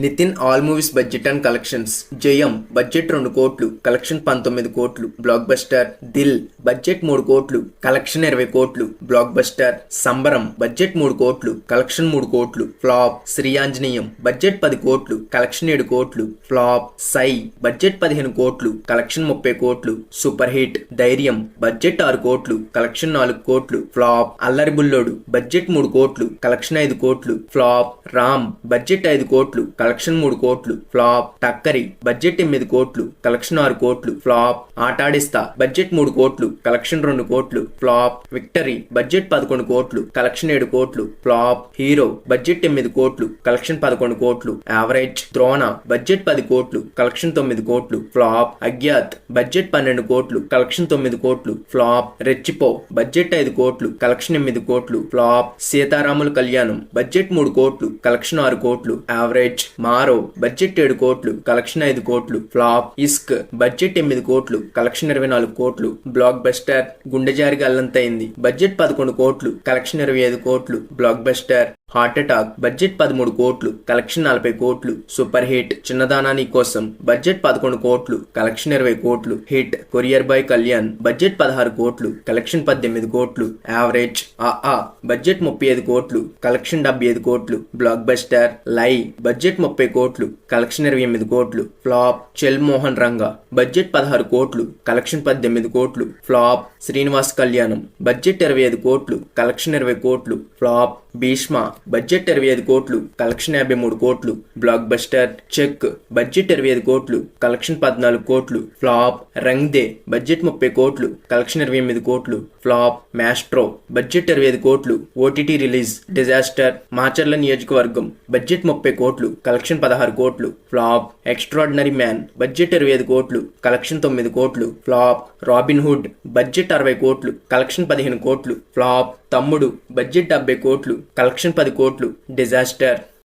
Nitin all movies budget and collections. Jayam budget 2 కోట్లు, collection 19 కోట్లు, block buster. Dil budget 3 కోట్లు, collection 20 కోట్లు, బ్లాక్ బస్టర్. సంబరం బడ్జెట్ 3 కోట్లు, కలెక్షన్ 3 కోట్లు, ఫ్లాప్. శ్రీ ఆంజనేయం బడ్జెట్ 10 కోట్లు, కలెక్షన్ 7 కోట్లు, ఫ్లాప్. సై బడ్జెట్ 15 కోట్లు, కలెక్షన్ 30 కోట్లు, సూపర్ హిట్. ధైర్యం బడ్జెట్ 6 కోట్లు, కలెక్షన్ 4 కోట్లు, ఫ్లాప్. అల్లరి బుల్లోడు బడ్జెట్ 3 కోట్లు, కలెక్షన్ 5 కోట్లు, ఫ్లాప్. రామ్ బడ్జెట్ 5 కోట్లు, కలెక్షన్ 3 కోట్లు, ఫ్లాప్. టక్కరి బడ్జెట్ 8 కోట్లు, కలెక్షన్ 6 కోట్లు, ఫ్లాప్. ఆటాడిస్తా బడ్జెట్ 3 కోట్లు, కలెక్షన్ 2 కోట్లు, ఫ్లాప్. విక్టరీ బడ్జెట్ 11 కోట్లు, కలెక్షన్ 7 కోట్లు, ఫ్లాప్. హీరో బడ్జెట్ 8 కోట్లు, కలెక్షన్ 11 కోట్లు, యావరేజ్. ద్రోణ బడ్జెట్ 10 కోట్లు, కలెక్షన్ 9 కోట్లు, ఫ్లాప్. అజ్ఞాత్ బడ్జెట్ 12 కోట్లు, కలెక్షన్ 9 కోట్లు, ఫ్లాప్. రెచ్చిపో బడ్జెట్ 5 కోట్లు, కలెక్షన్ 8 కోట్లు, ఫ్లాప్. సీతారాముల కళ్యాణం బడ్జెట్ 3 కోట్లు, కలెక్షన్ 6 కోట్లు, యావరేజ్. మారో బడ్జెట్ 7 కోట్లు, కలెక్షన్ 5 కోట్లు, ఫ్లాప్. ఇస్క్ బడ్జెట్ 8 కోట్లు, కలెక్షన్ 24 కోట్లు, బ్లాక్ బస్టర్. గుండె జారి గల్లంతైంది బడ్జెట్ 11 కోట్లు, కలెక్షన్ 25 కోట్లు, block buster. Heart attack budget 13 కోట్లు, కలెక్షన్ 40 కోట్లు, సూపర్ హిట్. చిన్నదానా నీ కోసం బడ్జెట్ 11 కోట్లు, కలెక్షన్ 20 కోట్లు, hit. Courier boy Kalyan budget 16 కోట్లు, కలెక్షన్ 18 కోట్లు, యావరేజ్. ఆ బడ్జెట్ 35 కోట్లు, కలెక్షన్ 75 కోట్లు, బ్లాక్ బస్టర్. లై బడ్జెట్ 30 కోట్లు, కలెక్షన్ 28 కోట్లు, ఫ్లాప్. చెల్ మోహన్ రంగా బడ్జెట్ 16 కోట్లు, కలెక్షన్ 18 కోట్లు, ఫ్లాప్. శ్రీనివాస్ కళ్యాణం బడ్జెట్ 25 కోట్లు, కలెక్షన్ 20 కోట్లు, ఫ్లాప్. భీష్మ బడ్జెట్ 25 కోట్లు, కలెక్షన్ 53 కోట్లు, బ్లాక్ బస్టర్. చెక్ బడ్జెట్ 25 కోట్లు, కలెక్షన్ 14 కోట్లు, ఫ్లాప్. రంగ్ దే బడ్జెట్ 30 కోట్లు, కలెక్షన్ 28 కోట్లు, ఫ్లాప్. మ్యాస్ట్రో బడ్జెట్ 25 కోట్లు, ఓటీటీ రిలీజ్. డిజాస్టర్. మాచర్ల నియోజకవర్గం బడ్జెట్ 30 కోట్లు, కలెక్షన్ 16 కోట్లు, ఫ్లాప్. ఎక్స్ట్రాడినరీ మ్యాన్ బడ్జెట్ 25 కోట్లు, కలెక్షన్ 9 కోట్లు, ఫ్లాప్. రాబిన్ హుడ్ బడ్జెట్ 60 కోట్లు, కలెక్షన్ 15 కోట్లు, ఫ్లాప్. తమ్ముడు బడ్జెట్ 70 కోట్లు, కలెక్షన్ 10 కోట్లు, డిజాస్టర్.